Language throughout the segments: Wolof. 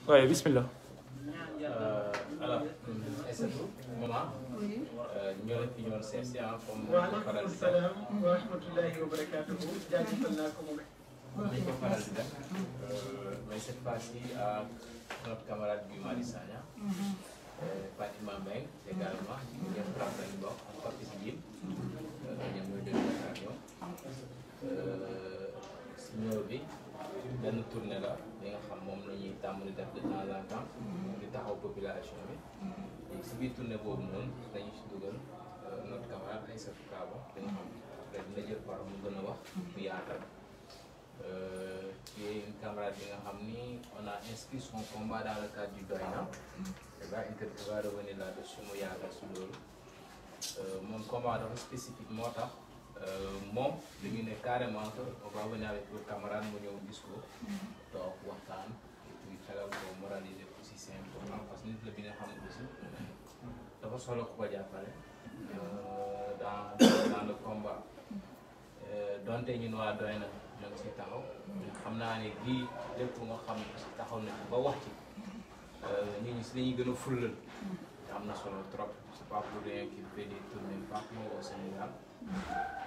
Ouais, bismillah. Alors, Aïssatou, maman, ñoo la fi ñëwoon seet si comme faral di def. wa rahmatullahi wa barakatuhu jaajëfal naa ko moom Ni ko faral di def. Mais cette fois-ci à notre camarade Guy Marius Sagna, Fatima Mbengue également, qui vient de prendre une bokk ak Papis Guim, ñoom ñoo jël occasion. Si ñëw bi benn tournée la li nga xam moom la ñuy tàmm di def de temps en temps di taxaw population bi léegi si biir tournée boobu noonu dañu si dugal notre camarade Aïssatou Kaba da nga xam après dina jël parole mu gën a wax mu yaatal qui est une camarade bi nga xam ni on a inscrit son combat dans le cadre du Doyna et va revenir là-dessus mu yaatal si loolu moom combat dafa spécifique moo tax moom dañu ne carrément que on va venir avec le camarade mu ñëw gis ko toog waxtaan et puis xelal ko moraliser aussi c'est important parce que nit la bi nga xam ne aussi dafa soxla ku ko jàppale dans le combat donte ñun waa Doyna ñoo ngi si taxaw xam naa ne lii lépp nga xam ne aussi taxaw na ba wax ci nit ñi si dañuy gën a fullal te am na solo trop c'est pas pour rien qu'il fait des tournées partout au Sénégal.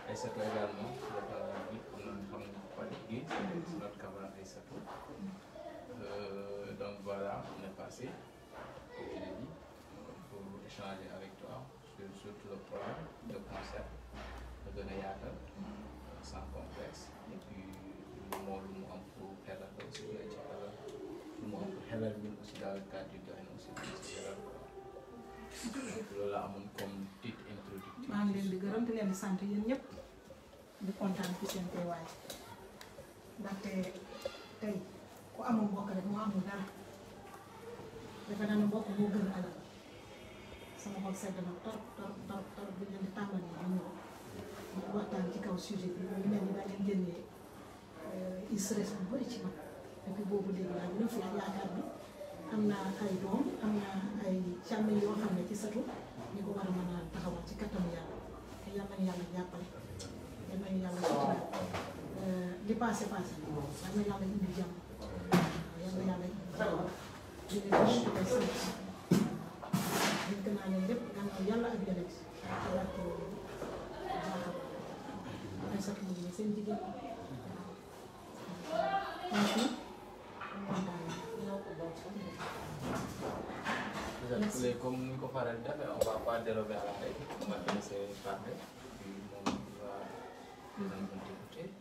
Aïssatou également dafa bi am na xam ne Fatou Gueye c'est notre camarade Aïssatou donc voilà on est passé comme je l'ai dit pour échanger avec toi sur tout le programme le concept de gën a yaatal sans complexe et puis moom lu mu am pour xelal aussi ci xelal lu mu am pour xelal ñun aussi dans le cadre du Doyna aussi ci xelal loolu la amoon comme petite introduction. maa ngi leen di gërëm di leen di sant yéen ñëpp di kontaan ci seen teewaay ndaxte tey ku amul mbokk rek moo amul dara defe naa ne mbokk moo gën alal sama xol sedd na torop bi leen di tàmbali di ñëw ñu waxtaan ci kaw sujet bi ñu mel ni da ngeen génnee stress bu bëri ci man et puis boobu léegi laa gën a fi yaakaar bi am naa ay doom am naa ay càmm yoo xam ne ci satu ñu ko war a mën a taxawal ci kattanu yàlla te yal nañu yàlla jàppale yal nañu yàlla suturaal li passé yal na yàlla indi jàmm yal na yàlla indi jàmm di leen di koy sant dénk naa leen lépp gannaaw yàlla ak yonent te war ko jaaxal ay satu mu ngi seen jigéen Comme nous avons parlé, on va pas déroger à la règle, on va laisser parler, puis on va nous écouter,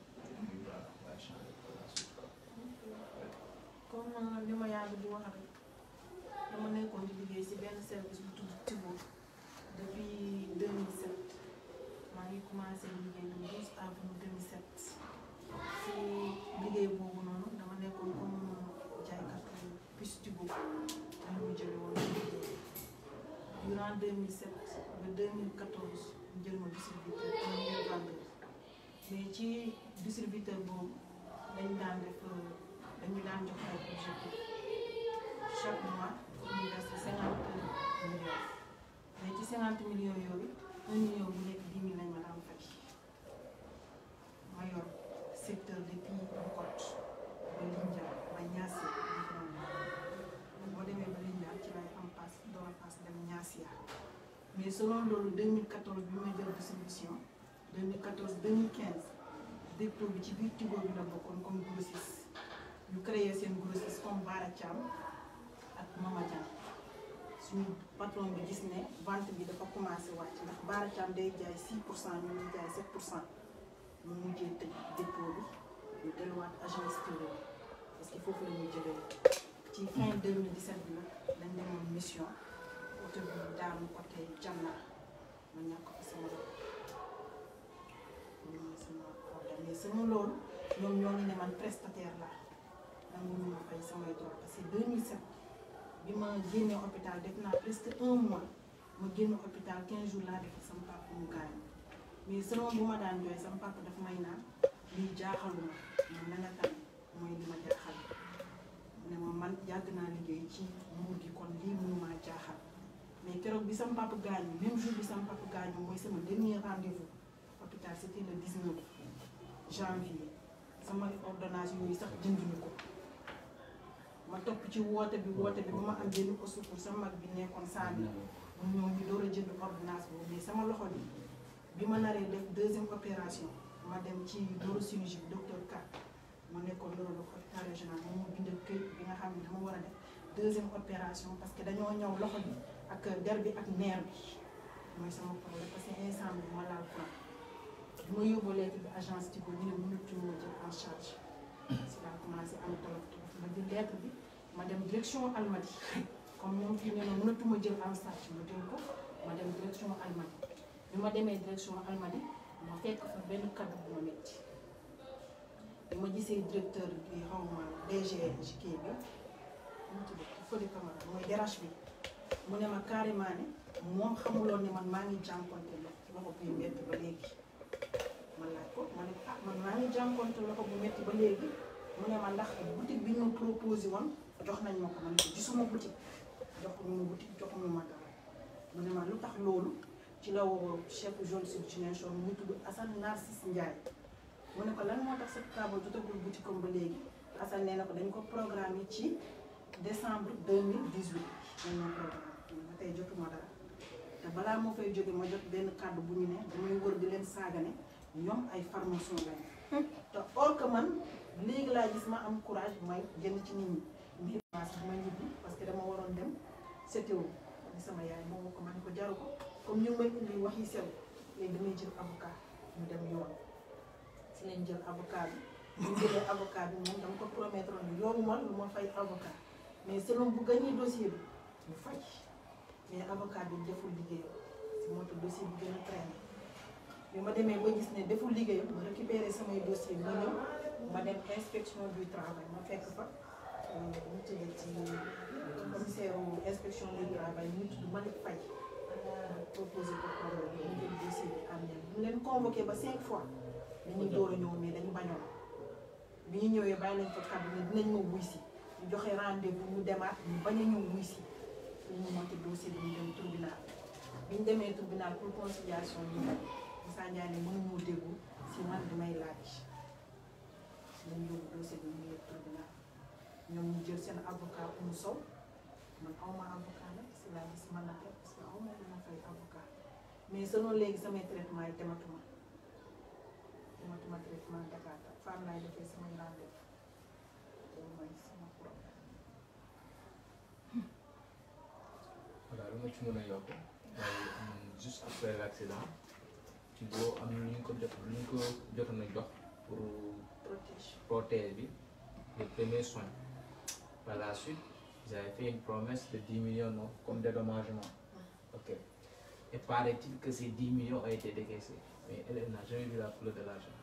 puis on va échanger pour la suite. Comme li ma yàgg di wax rek dama nekkoon di liggéey ci benn service bu tudd Tigo depuis 2007 maa ngi commencé liggéey le 12 avril 2007 ci liggéey boobu noonu dama nekkoon comme jaaykatu puce Tigo dañu ma jële woon durant 2007 ba 2014 ñu jël ma distributeur premier vendeur mais ci distributeur boobu dañu daan jox ay objectif chaque mois ñu verse 50 millions mais ci 50 millions yooyu 1 million bu nekk 10 000 lañ ma daan fay ma yor secteur depuis Bukot ba Lindia ba Niassia boo demee ba Lindia ci lay am pass door pass dem Niassia mais selon loolu 2014 bi may jël distribution 2014 2015 dépôt bi ci biir Tigo bi la bokkoon comme grossiste ñu créé seen grossiste comme Bara Thiam ak Mama Dian suñu patron bi gis ne vente bi dafa commencé wàcc ndax Bara Thiam day jaay 6% ñu ngi jaay 7% mu mujjee tëj dépôt bi ñu delluwaat agence Tigo parce que foofu la ñuy jëlee ci fin 2017 bi nag dañ demoon mission oto bi daanu côté Janna ma ñàkk ko sama problème mais sama loolu ñoom ñoo ngi ne man prestataire la nangu ñu ma fay samay droit parce que 2007 bi ma génnee hôpital def naa presque 1 mois ma génn hôpital 15 jours laa def sama papa mu gaañu mais selon bu ma daan jooy sama papa daf may naan lii jaaxaluma man na nga tane mooy li ma jaaxal ne ma man yàgg naa liggéey ci nguur gi kon lii mënumaa jaaxal mais keroog bi sama papa gaañu même jour bi sama papa gaañu mooy sama dernier rendez-vous hôpital c'était le 19 janvier sama ordonnance yooyu sax jënduñu ko ma ma topp ci woote bi ba ma am benn au secours sama mag bi nekkoon saa bi mu ñëw ñu door a jënd ordonnance boobu mais sama loxo bi ma naree def deuxième opération ma dem ci neurochirurgie bi docteur Ka mu nekkoon neurologue hôpital régional moom moo bindal këyit bi nga xam ne dama war a def deuxième opération parce que dañoo ñëw loxo bi ak der bi ak neer bi mooy sama problème parce que instant bi ma laal quoi bi ma yóbboo lettre bi agence Tigo ñu ne mënatuñu ma jël en charge si laa commencé am tolof tolof ma jël lettre bi ma dem direction Almadies comme ñoom fii nee na mënatuma jël en charge ma jël ko ma dem direction Almadies bi ma demee direction Almadies ma fekk fa benn kaddu bu ma métti bi ma gisee directeur bi xaw ma DG kii bi mu tudd Fodé Camara mooy DRH bi mu ne ma carrément ne moom xamuloon ne man maa ngi jànkonte loxo buy métti ba léegi ma laaj ko ma ne ah man maa ngi jànkonte loxo bu métti ba léegi mu ne ma ndax boutique bi ñu ma proposé woon jox nañ ma ko ma ne ko gisuma boutique joxuñu ma dara mu ne ma lu tax loolu ci la woo chef zone sud Ziguinchor mu tudd Assane Narcisse Ndiaye mu ne ko lan moo tax sa taabal jotagul boutique am ba léegi Assane nee na ko dañ ko programmé ci décembre 2018 dañ ma programme ma tey jotuma dara te balaa moo fay jóge ma jot benn kàddu bu ñu ne damay wër di leen saagane ñoom ay formation lañ te or que man léegi laa gis ma am courage may génn ci nit ñi ngir ma ñibbi parce que dama waroon dem CTO ni sama yaay moo ko man ko jaru ko comme ñu may indi wax yi sew léegi damay jël avocat ñu dem yoon si lañ jël avocat bi ñu jëlee avocat bi moom dama ko promettre ni yoruma lu ma fay avocat mais selon bu gagné dossier bi ñu fay mais avocat bi deful liggéeyam si moo tax dossier bi gën a traîner bi ma demee ba gis ne deful liggéeyam ma récupéré samay dossier ma ñëw ma dem inspection du travail ma fekk fa ñu tuddee ci commissaire inspection du travail ñu tudd Malick Faye ma proposé ko problème bi ñu jël dossier bi am nañ ñu leen convoqué ba 5 fois dañuy door a ñëw mais dañu bañoon bi ñu ñëwee bàyyi nañ ko kàddu ne dinañ ma wuy si ñu joxe rendez-vous ñu demaat ñu bañ a ñëw wuy si ñu monté dossier bi ñu dem tribunal bi ñu demee tribunal pour conciliation ñu bañ Moussa Ndiaye ne mënuñoo déglu si man damay laaj dañ yóbbu dossier bi ñu yóbbu tribunal ñoom ñu jël seen avocat mu sow man awma avocat nag si laa gis man la teg parce que awma dina fay avocat mais selon léegi samay traitement yi dematuma traitement Dakar fan laay defee samay rendez-vous loolu mooy sama problème. voilà lu ma ci mën a yokk mooy juste après l' accident ci boo am lu ñu ko jotoon a jox pour protège bi les premiers soins. Par la suite, j'avais fait une promesse de 10 millions non, comme dédommagement. Ok. Et paraît-il que ces 10 millions ont été décaissés. Mais elle n'a jamais vu la couleur de l'argent.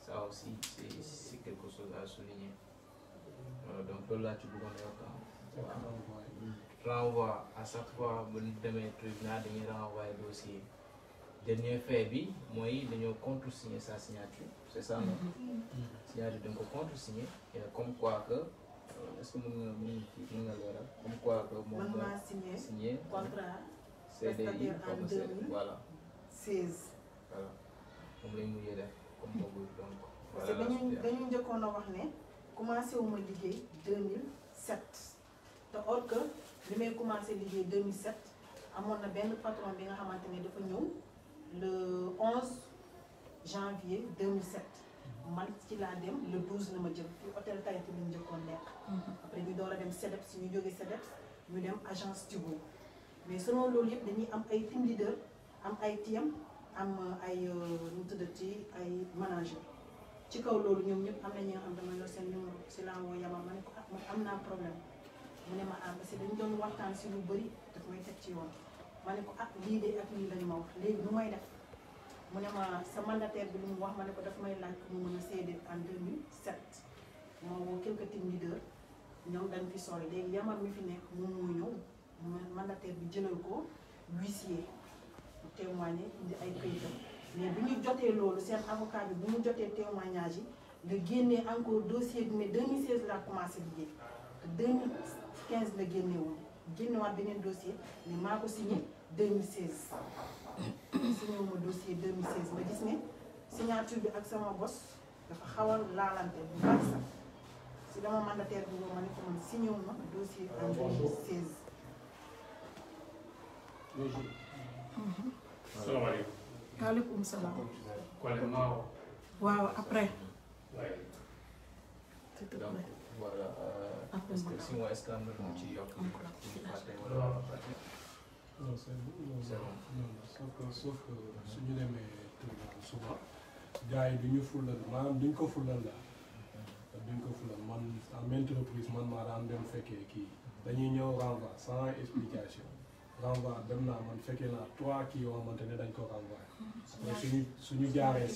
Ça aussi, c'est quelque chose à souligner. Donc là, tu peux renvoi à chaque fois que nous devons tribunal, nous renvoyer le dossier. Dernier fait, moi, nous contre-signer sa signature. C'est ça, non? Signature, donc contre-signer. Comme quoi que. Est-ce que mën nga leeral comme quoi que moom moo signé contrat CDI en 2016 voilà moom lay mujjee def comme boobu donc parce que dañu njëkkoon a wax ne commencé wu ma liggéey 2007 te or que bi may commencé liggéey 2007 amoon na benn patron bi nga xamante ne dafa ñëw le 11 janvier 2007 man ci laa dem le 12 la ma jëm fi hôtel Tahiti lañ njëkkoon nekk. après ñu door a dem CEDEPS ñu jógee CEDEPS ñu dem agence Tigo mais selon loolu yëpp dañuy am ay team leader am ay TM am ay ñu tuddati ay manager ci kaw loolu ñoom ñëpp am na ñi nga xam dama yor seen numéro si laa woo Yama ma ne ko ah man am naa problème mu ne ma ah parce que dañu doon waxtaan si lu bëri daf may teg ci yoon ma ne ko ah lii de ak lii lañu ma wax léegi nu may def. mu ne ma sa mandataire bi lu mu wax ma ne ko daf may laaj mu mën a seede en 2007 moo woo quelques team leaders ñoom dañ fi sori léegi Yamar mi fi nekk moom moo ñëw mandataire bi jëlal ko huissier mu témoigner indi ay këyitam mais bi ñu jotee loolu seen avocat bi bu mu jotee témoignage yi nga génnee encore dossier bi mais 2016 laa commencé liggéey te 2015 la génne woon génnewaat beneen dossier mais maa ko signé 2016. signé wu ma dossier 2016 ma gis ne signature bi ak sama bos dafa xaw a laalante bu baax sax si dama mandataire bi ma ne ko man signé wu ma dossier en 2016. salaamaaleykum. waaleykum salaam. Kole Mao. waaw après. waaye. donc voilà est-ce que est-ce que am na lu ci yokk ci fàtte wala non c'est non sauf que suñu demee tribunal souvent gars yi duñu fulal maanaam duñ ko fulal la duñ ko fulal man à maintes reprises man maa daan dem fekkee kii dañuy ñëw renvoi sans explication renvoi dem naa man fekkee naa 3 kii yoo xamante ne dañ ko renvoyé mais suñu jaaree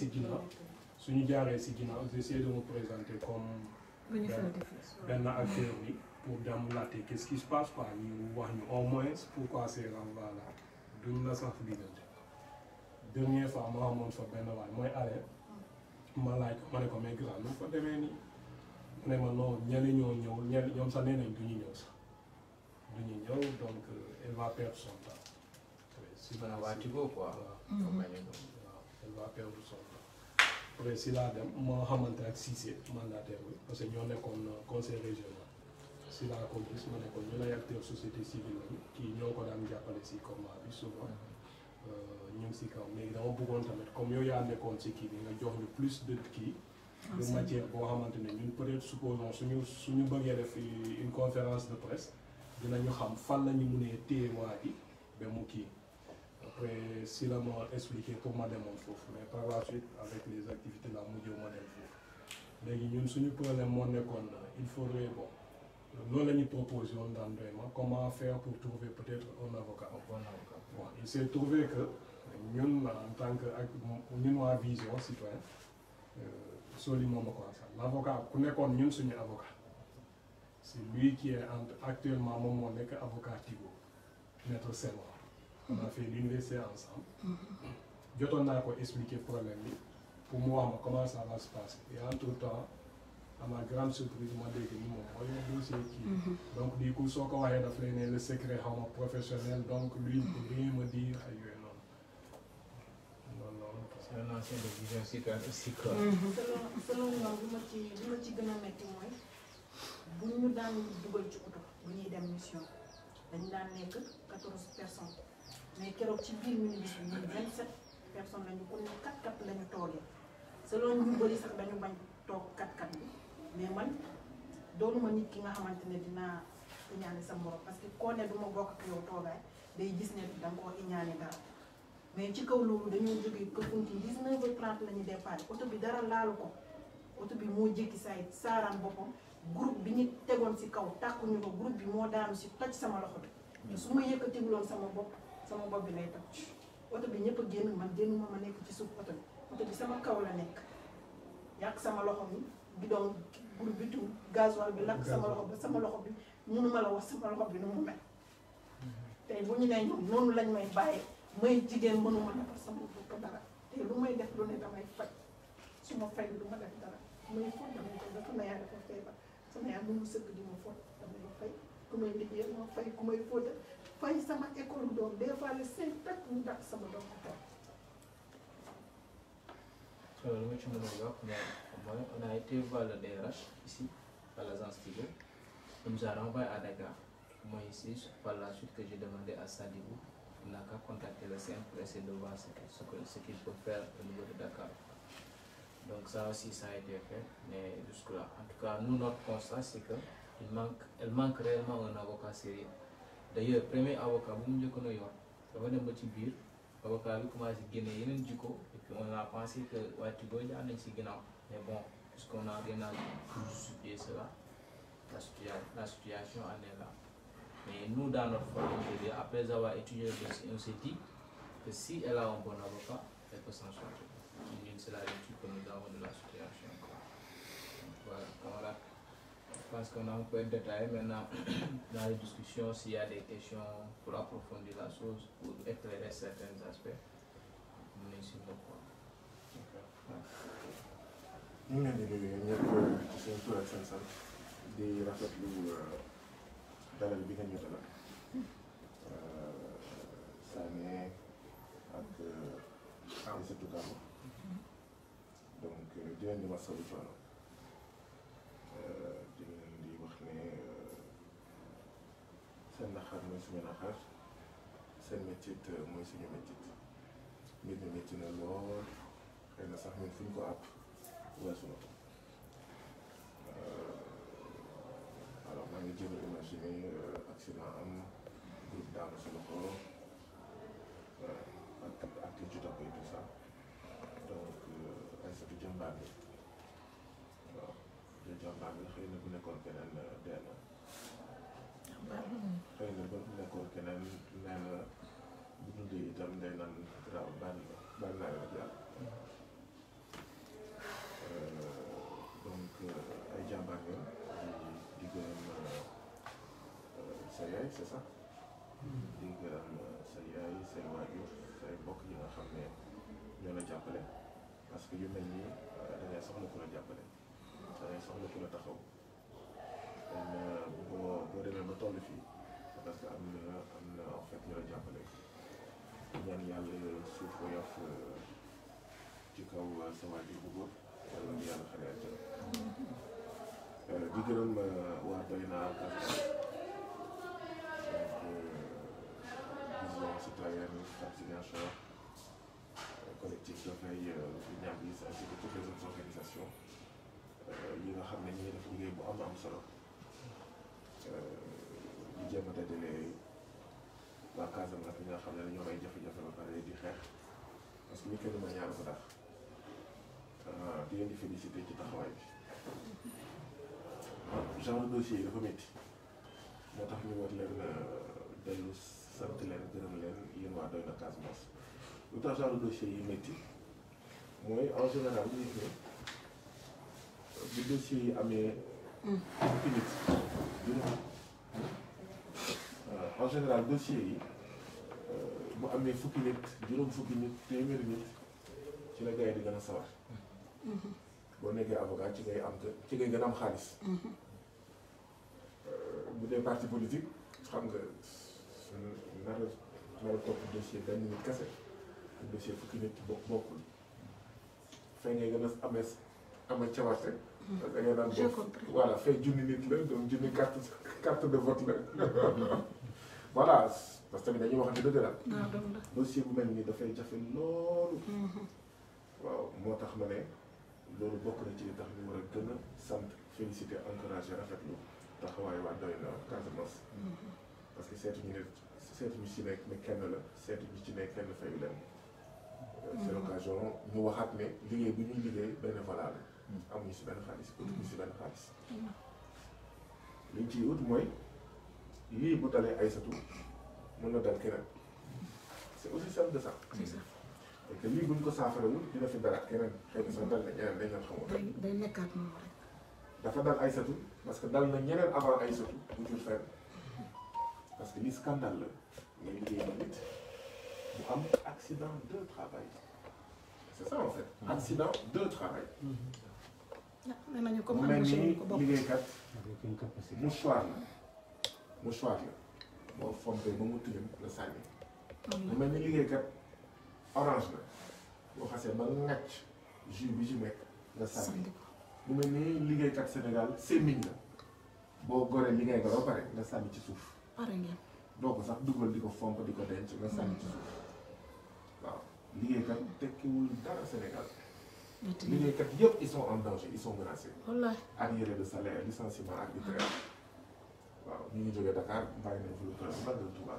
si ginnaaw j'essaie de me présenter comme benn acteur bi pour dem laajte qu'est-ce qui se passe quoi ñu wax ñu au moins pourquoi ces renvois là duñ la sax diggante dernière fois ma xamoon fa benn waay mooy arrêt ma laaj ko ma ne ko mais grand nu fa demee nii mu ne ma non ñeneen ñoo ñëw ñeneen ñoom sax nee nañ du ñu ñëw sax du ñu ñëw donc elle va perdre son temps. si mën a waati ko quoi. waaw elle va perdre son temps. après si laa dem ma xamante ak Cissé mandataire bi parce que ñoo nekkoon conseil régional si laa ko gis ma nekkoon ñu lay acteur société civile lañu kii ñoo ko daan jàppale si combat bi souvent ñu ngi si kaw léegi dama bëggoon tamit comme yow yaa nekkoon si kii bi nga jox ñu plus de kii de matière boo xamante ne ñun peut-être supposons suñu bëggee def une conférence de presse dinañu xam fan la ñu mënee téye waa ji ba mu kii après si la ma expliqué pour ma demoon foofu mais par la suite avec les activités la mujjee ma dem foofu léegi ñun suñu problème moo nekkoon il faudrait bon loolu la ñu proposé woon dans vraiment comment faire pour trouver peut-être un avocat. Bon, il s'est trouvé que ñun en tant que ak ñun waa vision citoyenne Soli moom a ko sax l'avocat ku nekkoon ñun suñu avocat c'est lui qui est actuellement moom moo nekk avocat Tigo maître Senghor. On a fait l'université ensemble. jotoon naa ko expliquer problème bi pour mu wax ma comment ça va se passer et entre-temps à ma grande surprise ma dégg ni moom mooy dossier kii. donc du coup soo ko waxee daf lay ne le secret xaw ma professionnel donc lui il peut rien me dire ay yooyu noonu. c'est un ancien de vision citoyenne aussi quoi. selon ñoom li ma ci gën a metti mooy bu ñu daan dugal ci oto bu ñuy dem mission dañ daan nekk 14 personnes mais keroog ci biir minibus bi ñun 27 personnes lañu ku ne 4x4 lañu toogee selon ñu bëri sax dañu bañ toog 4x4 bi mais man doonuma nit ki nga xamante ne dinaa iñaane sa morom parce que koo ne du ma bokk ak yow toogaay day gis ne da nga koo iñaane dara mais ci kaw loolu dañoo jógee Kafountine 19h30 la ñu départ oto bi dara laalu ko oto bi moo jékki saay saaraan boppam groupe bi ñu tegoon si kaw tàkkuñu ko groupe bi moo daanu si toj sama loxo bi te su ma yëkkatiwuloon sama bopp bi lay toj oto bi ñëpp a génn man génnuma ma nekk ci suuf oto bi sama kaw la nekk yàq sama loxo mi bidon groupe bi tout gasoil bi lakk sama loxo ba sama loxo bi mënuma la wax sama loxo bi nu mu mel tey bu ñu nee ñoom noonu lañ may bàyyee may jigéen mënuma defar sama bopp dara te lu may def lu ne damay faj su ma fay du ma def dara may fóot damay ko dafa na yaa dafa feebar sama yaa mu sëgg di ma fóot damay fay ku may liggéey ma fay ku may fóotal fay sama école doom des fois le 5 tak ñu dàq sama doom ko toog lu ma ci mën a yokk mooy on a été voir le DRH ici à l'agence Tigo il nous a renvoyé à Dakar moi ici par la suite que j'ai demandé à Sadibou il n'a qu'à contacter le CM pour essayer de voir ce qu'il peut faire au niveau de Dakar. Donc ça aussi ça a été fait, mais jusque-là. En tout cas, nous, notre constat, c'est qu'elle manque réellement un avocat sérieux. D'ailleurs, le premier avocat, vous me dites qu'on a eu, l'avocat a commencé à gagner une jiko, et puis on a pensé que Tigo il y a un mais bon, puisqu'on n'a rien à justifier cela, la situation en est là. Mais nous, dans notre famille, après avoir étudié le dossier, on s'est dit que si elle a un bon avocat, elle peut s'en sortir. C'est la lecture que nous avons de la situation. Donc, voilà. Je pense qu'on a un peu détaillé maintenant dans les discussions s'il y a des questions pour approfondir la chose, pour éclairer certains aspects. On est ici pour quoi. Nous avons dit que di rafetlu dalal bi nga ñu dalal Sané ak Aïssatou Kama donc di leen di masawu coono di leen di wax ne seen naxar mooy suñu naxar seen métit mooy suñu métit mbir mi métti na lool xëy na sax ñun fu ñu ko àpp weesu na ko alors maa ngi jéem a imaginer accident am groupe daanu si loxo ak li ci topp et tout ça donc ay satu jàmbaar bi waaw jàmbaar bi xëy na bu nekkoon keneen dee na xëy na ba nekkoon keneen nee na bu dundee itam day naan graaw bànn naa rek yàlla donc ay jàmbaar ngeen di gërëm sa yaay c'est ça di gërëm sa yaay say waajur say mbokk yi nga xam ne ñoo la jàppale parce que yu mel nii da ngay soxla ku la jàppale da ngay soxla ku la taxaw boo demee ba toll fii parce que am na en fait ñu la jàppale ñaan yàlla suuf ko yof ci kaw sa waajur bu góor yàlla na yàlla xale àjjana di gërëm waa Doyna vision citoyenne Ziguinchor collectif de veille du Niambis ainsi que toutes les autres organisations yi nga xam ne ñi ngi def liggéey bu am solo di jéem a dajale waa Casamance bi nga xam ne dañoo ay jafe-jafe ba pare di xeex parce que ñu kenn ma ñaar ko tax di leen di féliciter ci taxawaay bi genre de dossier yi dafa métti moo tax ñu war leen dellu sant leen gërëm leen yéen waa Doyna Casamance lu tax genre de dossier yi métti mooy en général ñu ngi ne bu dossier yi amee fukki nit en général dossier yi bu amee fukki nit juróom fukki nit téeméeri nit ci la gars yi di gën a sawar boo nekkee avocat ci ngay gën a am xaalis bu dee parti politique xam nga nar a topp dossier benn nit kese dossier fukki nit bokkul fay ngay gën a amee cawarte parce que ngay daan voilà fay junni nit la donc junni carte de vote la voilà parce que dañuy waxante dëgg daal dossier bu mel nii dafay jafe loolu waaw moo tax ma ne loolu bokk na ci li tax ñu war a gën a sant féliciter encourager rafetlu taxawaay waa Doyna Casamance parce que seetuñu ci nekk ne kenn la seetuñu ci nekk kenn fayu leen c'est l'occasion ñu waxaat ne liggéey bu ñuy liggéey bénévolat la amuñu si benn xaalis utuñu si benn xaalis liñ ciy ut mooy lii bu dalee Aïssatou mën na dal keneen c'est aussi simple de ça et que lii buñ ko saafarawul dina fi dalaat keneen xëy na sax dal na ñeneen dañ leen xamul day nekkaat moom rek dafa dal Aïssatou parce que dal na ñeneen avant Aïssatou bu jur fenn parce que lii scandale la nga liggéey ba nit bu am accident de travail c'est ça en fait accident de travail nee nañu comme mu mel ni ko bokk liggéeykat mouchoir la moo fompee ba mu tilim la sànni mu mel ni liggéeykat orange la boo xasee ba ngàcc jus bi ci nekk nga sànni mu mel ni liggéeykat Sénégal sémmiñ la boo goree liggéey nga ba pare nga sànni ci suuf pare ngeen doo ko sax dugal di ko fomp di ko denc nga sànni ci suuf waaw liggéeykat tekkiwul dara Sénégal liggéeykat yëpp ils sont en danger ils sont menacés wallaay arriéré de salaire licenciement arbitraire waaw ñu ngi jógee Dakar bàyyi nañ fi lu toll ba dem Touba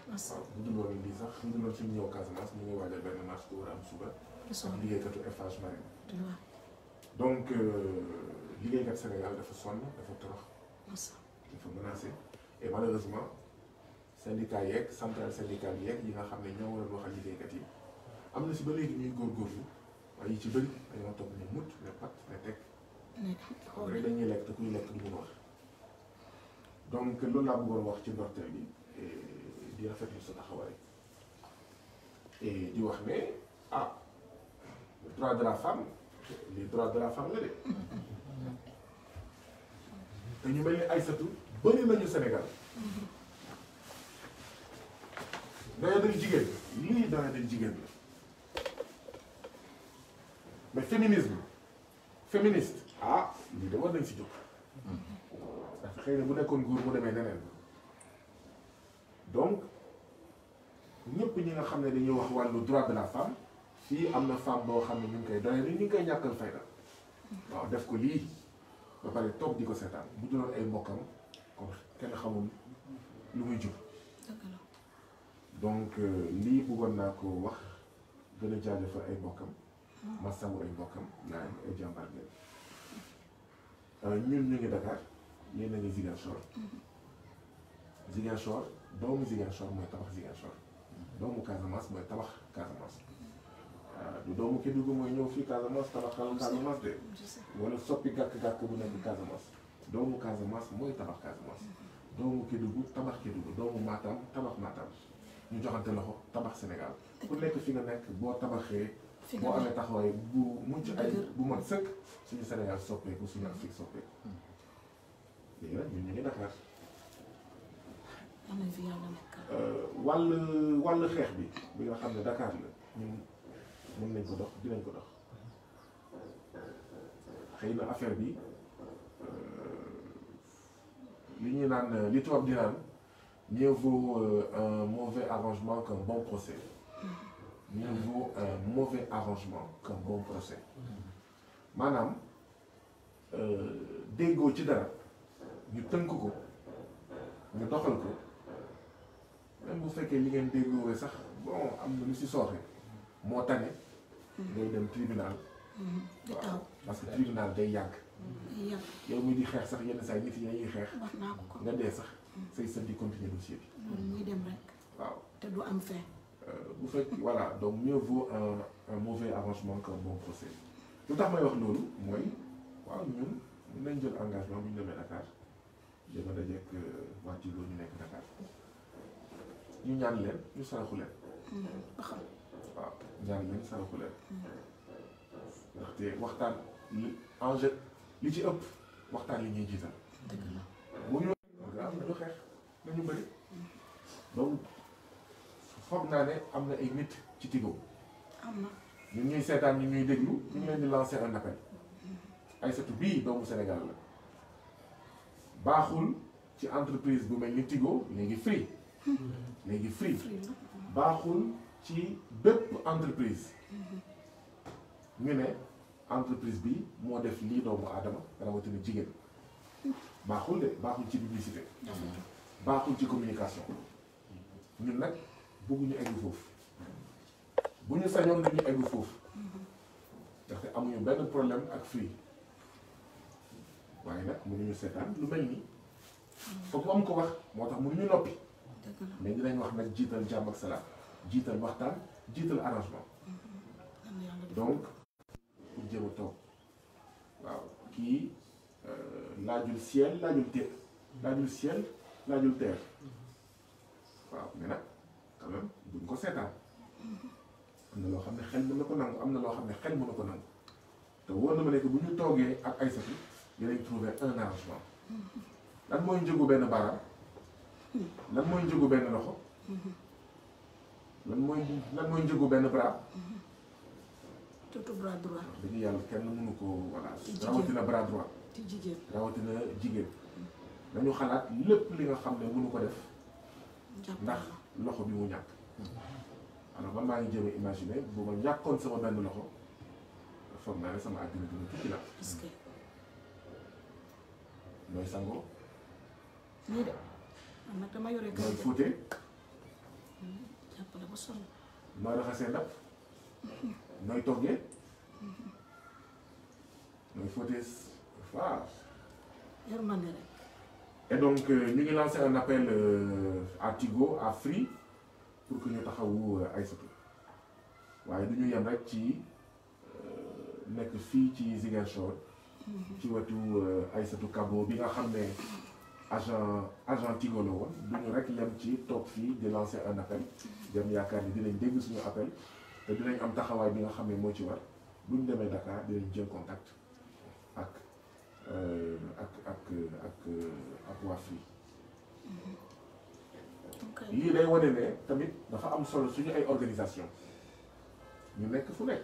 waaw bu dul woon lii sax bu dul woon fi ñu ñëw Casamance ñu ngi waajal benn marche bu war a am suba ak liggéeykatu Eiffage Marine donc liggéeykat Sénégal dafa sonn dafa torox dafa menacé et malheureusement syndicat yeeg centrale syndicale yeeg yi nga xam ne ñoo waroon waxal liggéeykat yi am na si ba léegi ñuy góorgóorlu waaye yi ci bëri dañoo toog ne mut ne pat ne teg xam rek dañuy lekk te kuy lekk du mun wax donc loolu laa bëggoon wax ci ndorteel bi di rafetlu sa taxawaay et di wax ne le droit de la femme les droits de la femme la de te ñu mel ni Aïssatou bëri nañu Sénégal doyadal jigéen lii doyadal jigéen la mais féministe lii de war nañ si jóg parce que xëy na bu nekkoon góor mu demee neneen donc ñëpp ñi nga xam ne dañuy wax wàllu droit de la femme fii am na femme boo xam ne ñu ngi koy doyee ni ñu ngi koy ñàkkal fayda waaw def ko lii ba pare toog di ko seetaan bu duloon ay mbokkam kon kenn xamul lu muy jur donc lii bëggoon naa ko wax gën a jaajëfal ay mbokkam masawu ay mbokkam yaayam ay jàmbaar leen ñun ñu ngi Dakar yéen a ngi Ziguinchor Ziguinchor doomu Ziguinchor mooy tabax Ziguinchor doomu Casamance mooy tabax Casamance du doomu Kédougou mooy ñëw fii Casamance tabaxal Casamance de wala soppi gàkk-gàkk bu nekk Casamance doomu Casamance mooy tabax Casamance doomu Kédougou tabax Kédougou doomu Matam tabax Matam ñu joxante loxo tabax Sénégal ku nekk fi nga nekk boo tabaxee boo amee taxawaay bu mucc ay bu mat sëkk suñu Sénégal soppeeku suñu Afrique soppeeku léegi nag ñun ñu ngi Dakar wàll xeex bi nga xam ne Dakar la ñun mën nañ ko dox dinañ ko dox xëy na affaire bi li ñuy naan li tubaab di naan mieux vaut un mauvais arrangement qu'un bon procès mieux vaut un mauvais arrangement qu'un bon procès maanaam déggoo ci dara ñu tënk ko ñu doxal ko même bu fekkee li ngeen déggoowee sax bon am na lu si sooxe moo tane ngay dem tribunal waaw parce que tribunal day yàgg yow mi di xeex sax yenn saa yi nit yi dañuy xeex nga dee sax say sën di continuer dossier bi muy dem rek waaw te du am fin bu fekk voilà donc mieux vaut un mauvais arrangement qu'un bon procès lu tax may wax loolu mooy waaw ñun mën nañ jël engagement bu ñu demee Dakar dama dajeek waa Tigo ñu nekk Dakar ñu ñaan leen ñu saraxu leen waaw ñaan leen saraxu leen ndaxte waxtaan enjeu li ci ëpp waxtaan li ñuy jiital bu ñu am nañu xeex nañu bëri donc foog naa ne am na ay nit ci Tigo ñun ñuy seetaan ñu ñuy déglu ñu ngi leen di lancer un appel Aïssatou bii doomu Sénégal la baaxul ci entreprise bu mel ni Tigo léegi free baaxul ci bépp entreprise ñu ne entreprise bi moo def lii doomu aadama rawatina jigéen baaxul de baaxul ci publicité baaxul ci communication ñun nag bëgguñu egg foofu bu ñu sañoon dañu egg foofu ndaxte amuñu benn problème ak free waaye nag mënuñu seetaan lu mel nii foog mu am ko wax moo tax mënuñu noppi mais dinañ wax nag jiital jàmm ak salaam jiital waxtaan jiital arrangement donc pour jéem a toog waaw kii laajul ciel laajul terre laajul ciel laajul terre waaw mais nag quand même buñ ko seetaan am na loo xam ne xel mën na ko nangu am na loo xam ne xel mën na ko nangu te wóor na ma ne que bu ñu toogee ak Aïssatou dinañ trouver un arrangement lan mooy njëgu benn baaraam lan mooy njëgu benn loxo lan mooy njëgu benn bras tout bras droit dañu yàlla kenn mënu ko voilà rawatina bras droit ci jigéen rawatina jigéen dañu xalaat lépp li nga xam ne mënu ko def ndax loxo bi mu ñàkk alors man maa ngi jéem a imaginer bu ma ñàkkoon sama benn loxo foog naa ne sama àddina dina tukki la nooy sangoo nii de man nag dama yore nooy fóotee jàppale ba sonn nooy raxasee ndab nooy toggee nooy fóotee waaw yërmande rek et donc ñu ngi lancé un appel à Tigo à Free pour que ñu taxawu Aïssatou waaye du ñu yem rek ci nekk fii ci Ziguinchor ci wetu Aïssatou Kabo bi nga xam ne agent Tigo la woon du ñu rek yem ci toog fii di lancer un appel dem yaakaar ni dinañ dégg suñu appel te dinañ am taxawaay bi nga xam ne moo ci war bu ñu demee Dakar dinañ jël contact ak waa Free lii day wane ne tamit dafa am solo suñu ay organisation ñu nekk fu nekk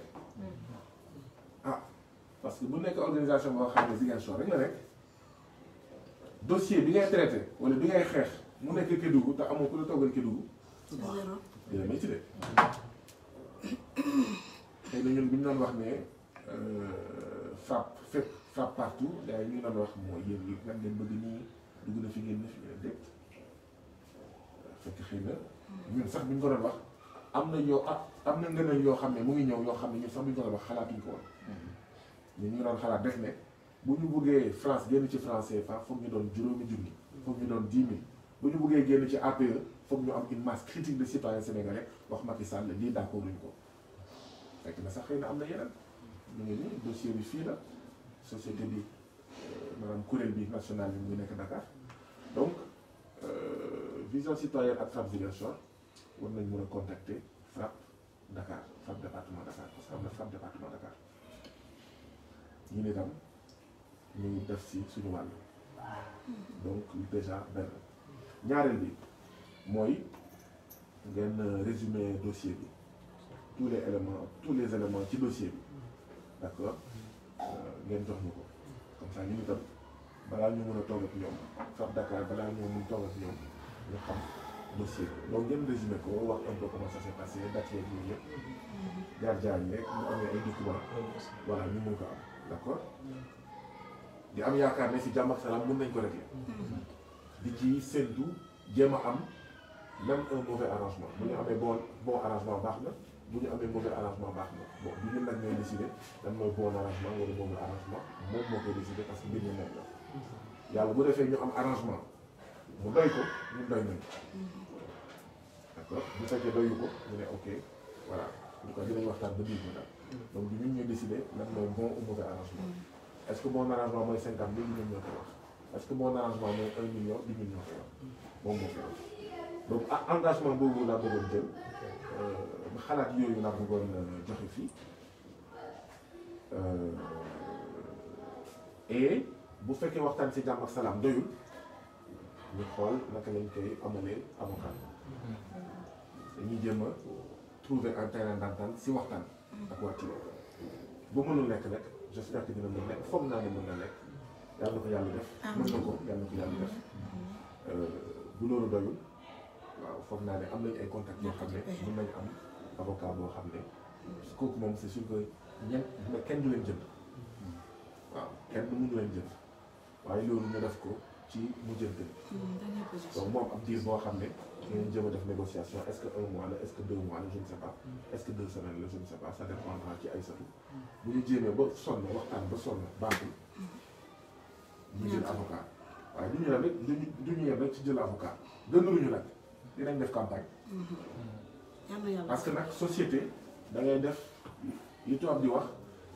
parce que bu nekk organisation boo xam ne Ziguinchor rek la nekk dossier bi ngay traité wala bi ngay xeex mu nekk Kédougou te amoo ku la toogal Kédougou zéro. dina métti de xëy na ñun bu ñu doon wax ne frappe fépp frappe partout gars yi ñu doon wax mooy yéen yi lan ngeen bëgg nii dugg na fi ngeen fi ngeen déet fekk xëy na ñun sax bu ñu ko doon wax am na yoo am na ngëneel yoo xam ne mu ngi ñëw yoo xam ne ñun sax bu ñu ko doon wax xalaatuñ ko woon ñun ñu ngi doon xalaat rek ne bu ñu buggee France génn ci franc CFA foog ñu doon juróomi junni foog ñu doon 10 000 bu ñu buggee génn ci APE foog ñu am une masse critique de citoyens sénégalais wax Macky Sall lii d'accord luñ ko fekk na sax xëy na am na yeneen ñu ngi nii dossier bi fii la société bi maanaam kuréel bi national bi mu ngi nekk Dakar donc vision citoyenne ak FRAPP Ziguinchor war nañ mën a contacter FRAPP Dakar FRAPP département Dakar parce que am na FRAPP département Dakar ñu ne tam ñu def si suñu wàll donc déjà benn ñaareel bi mooy ngeen résumé dossier bi tous les éléments ci dossier bi d'accord ngeen jox ñu ko comme ça ñu itam balaa ñu mën a toog ak ñoom FRAPP Dakar balaa ñu mën a toog ak ñoom ñu xam dossier bi donc ngeen résumé ko wax un peu comment ça s'est passé date yeeg yooyu yëpp jaar-jaar yeeg ñu amee ay documents voilà ñu mun ko am d'accord di am yaakaar ne si jàmm ak salaam mën nañ ko régler di ci séntu jéem a am même un mauvais arrangement bu ñu amee bon arrangement baax na bu ñu amee mauvais arrangement baax na bon du ñun nag ñooy décider lan mooy bon arrangement wala mauvais arrangement moom moo koy décider parce que mbir mi moom la yàlla bu defee ñu am arrangement mu doy ko ñun doy nañu d'accord bu fekkee doyu ko ñu ne ok voilà en tout cas dinañ waxtaan ba biir daal donc du ñun ñooy décider lan mooy bon ou mauvais arrangement est-ce que bon arrangement mooy 50 000 ñun ñoo koy wax est-ce que bon arrangement mooy 1 million di ñun ñoo koy wax moom moo koy wax donc engagement boobu laa bëggoon jël xalaat yooyu laa bëggoon joxe fii et bu fekkee waxtaan si jàmm ak salaam doyul ñu xool naka lañ koy amalee avocat dañuy jéem a trouver un terrain d'entente si waxtaan ak waa Tilène bu mënul nekk rek j'espère que dina mën nekk foog naa ne mën na nekk yàlla na ko yàlla def mën na ko yàlla na ko yàlla def bu loolu doyul waaw foog naa ne am nañu ay contacts yoo xam ne mën nañu am avocat boo xam ne kooku moom c'est sûr que kenn du leen jënd waaw kenn mënu leen jënd waaye loolu ñu def ko ci mujjante donc moom ab diir boo xam ne ngeen jëm a def négociation est-ce que 1 mois la est-ce que 2 mois la je ne sais pas est-ce que 2 semaines la je ne sais pas ça dépendra ci ay satu bu ñu jéemee ba sonn waxtaan ba sonn baaxul ñu jël avocat waaye du ñu yem rek du ñu yem rek ci jël avocat gënaluñu nag dinañ def campagne parce que nag société da ngay def li tubaab di wax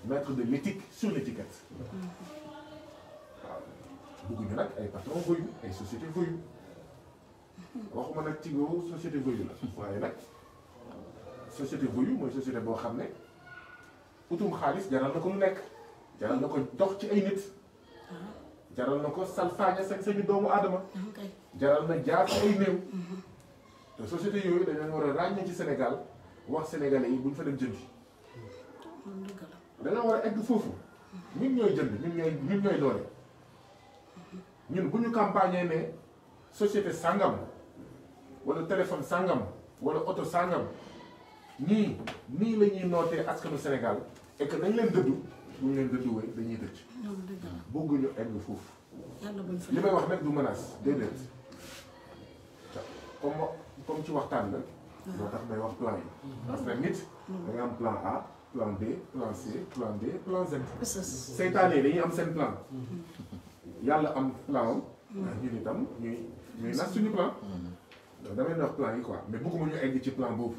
mettre de l'éthique sur l'étiquette waaw bëgguñu nag ay patron voyou ay société voyou waxuma nag Tigo société voyou la waaye nag société voyou mooy société boo xam ne utum xaalis jaral na ko lu nekk jaral na ko dox ci ay nit jaral na ko salfaaña sañ-sañu doomu aadama jaral na jaar ci ay néew te société yooyu dañ leen war a ràññee ci Sénégal wax sénégalais yi buñ fa dem jëndi dañoo war a egg foofu ñun ñooy jënd ñun ñooy doole ñun bu ñu campagne ne société sangam wala téléphone sangam wala oto sangam nii la ñuy nootee askanu Sénégal et que dañ leen dëddu bu ñu leen dëdduwee dañuy dëcc bëgguñu egg foofu li may wax nag du menace déedéet comme ci waxtaan la moo tax may wax plan yi parce que nit da nga am plan A plan B plan C plan D plan Z seytaane dañuy am seen plan yàlla am plan am ñun itam ñuy nas suñu plan donc damay wax plan yi quoi mais bëgguma ñu egg ci plan boobu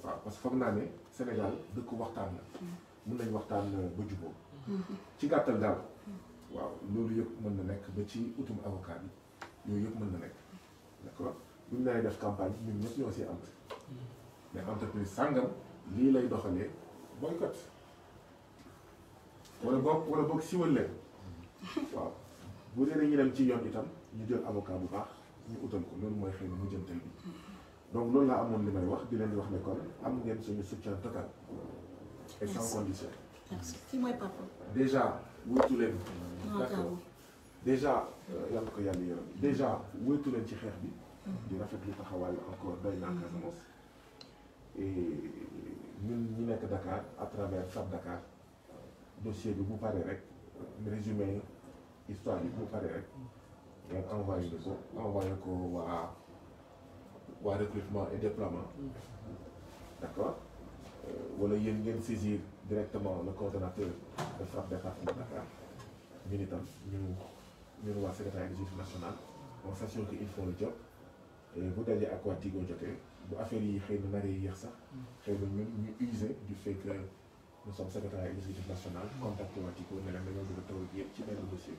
waaw parce que foog naa ne Sénégal dëkk waxtaan la mun nañ waxtaan ba jubóo ci gàttal daal waaw loolu yëpp mën na nekk ba ci utum avocat bi yooyu yëpp mën na nekk d'accord bu ñu lay def campagne ñun ñëpp ñoo si am mais entreprise sàngam lii lay doxalee boycott wala boog siwal leen waaw bu dee dañuy dem ci yoon itam ñu jël avocat bu baax ñu utal ko loolu mooy xëy na mujjantal bi donc loolu laa amoon li may wax di leen di wax ne kon am ngeen suñu soutien total et sans condition merci kii mooy papa déjà wutu leen d'accord déjà yàlla ko yàlla yërëm déjà wéetu leen ci xeex bi di rafetlu taxawaay encore doy naa Casamance et ñun ñi nekk Dakar à travers FRAPP Dakar dossier bi bu paree rek résumé histoire bi bu paree rek ngeen envoyé ko waa recrutement et déploiement d'accord wala yéen ngeen saisir directement le coordonnateur de FRAPP département de Dakar ñun itam ñun waa secrétaire exécutif national on s'assure qu'ils font le job et bu dajee ak waa Tigo jotee bu affaire yi xëy na naree yéex sax xëy na ñun ñu usé du fait que nous sommes secrétaire exécutif national contacté waa Tigo ne leen dañoo bëgg a taw ak yéen ci benn dossier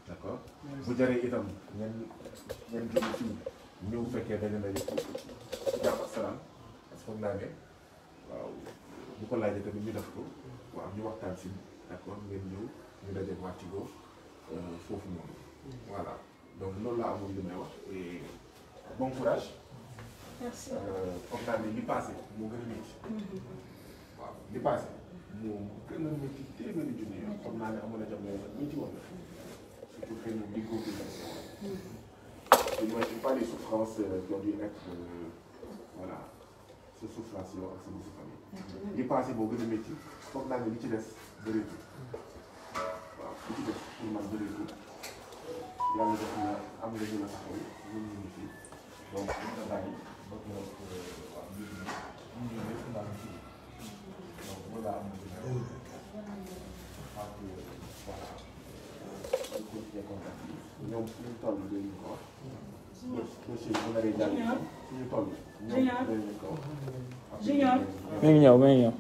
d'accord bu jaree itam ngeen jóge fii ñëw fekkee dañu ne yëpp jàmm ak salaam parce que foog naa ne waaw bu ko laajee tamit ñu def ko waaw ñu waxtaan si d'accord ngeen ñëw ñu dajeeg waa Tigo foofu noonu voilà donc loolu laa amoon li may wax et bon courage. merci. foog naa ne li passé moo gën a métti. waaw li passé moo gën a métti téeméeri junni yoon foog naa ne amoon na jamono yoo xam ne métti woon na surtout xëy na diggoo bi je n'imagine pas les souffrances qui ont dû être voilà sa souffrance yow ak sa bosu famille. li passé moo gën a métti foog naa ne li ci des bëreetul waaw li ci des pour man bëreetul yàlla def na am nga ñu la taxaw ñun ñu ngi fii donc ñu nga bàyyi ba ko waaw mbir mi ñu ñëw lépp ndax ci donc loolu laa am na dina ak voilà ñu continuer contact yi ñoom suñu toll dañu ko wax dossier bi bu naree jàll suñu toll ñoom dañu ko wax Junior mi ngi ñëw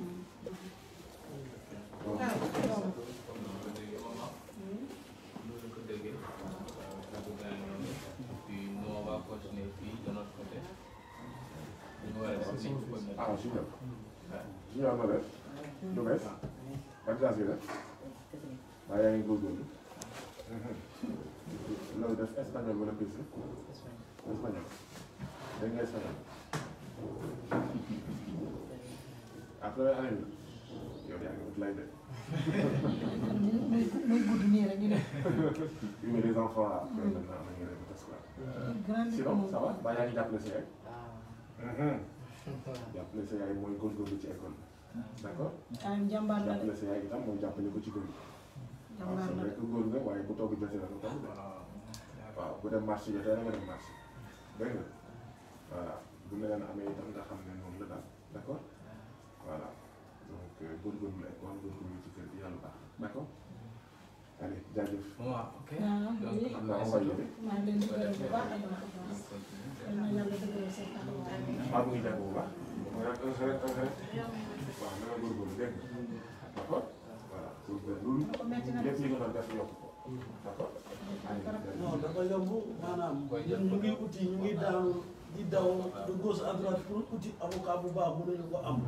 ah Junior Junior ma def lu bees ban classe bi def waaye yaa ngi góorgóorlu loolu def espagnol wala pese espagnol dégg nga espagnol après année bi yow yaa ngi wut lay def muy gudd nii rek ñu def. mais les enfants après maintenant ma ngi rêve scolaire sinon ça va ba yaa ngi jàppale si rek jàppale sa yaay mooy góorgóorlu ci école d'accord jàmbaar la de. jàppale sa yaay itam mooy jàppale ko ci góor waaw c'est vrai que góor nga waaye bu togg jotee la nga togg waaw bu dem marché jotee la nga dem marché dégg nga voilà bu leen amee itam nga xam ne noonu la daal d'accord voilà donc góorgóorlu la école góorgóorlu ci kër gi yàlla baax d'accord allez jaajëf waaw ok xam naa on va y aller maa ngi leen di gërëm bu baax ak waa Agence. yal na yàlla dëgëral seen taxawaay. maa ngi jàng bu baax mooy nag un rek waaw na nga góorgóorlu dégg nga d'accord voilà góorgóorlu lépp li nga doon def yokk ko d'accord non dafa yomb maanaam ñun ñu ngi uti ñu ngi daanu di daw de gauche à droite pour uti avocat bu baax mënuñu ko am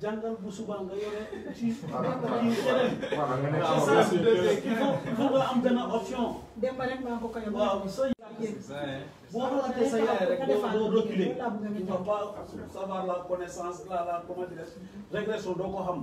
jàngal bu suba nga yore ci il faut nga am benn option. démb rek maa ko koy waaw soo boo xamante sa yaay rek doo reculer tu vas pas savoir la connaissance la comment dirais-je régression doo ko xam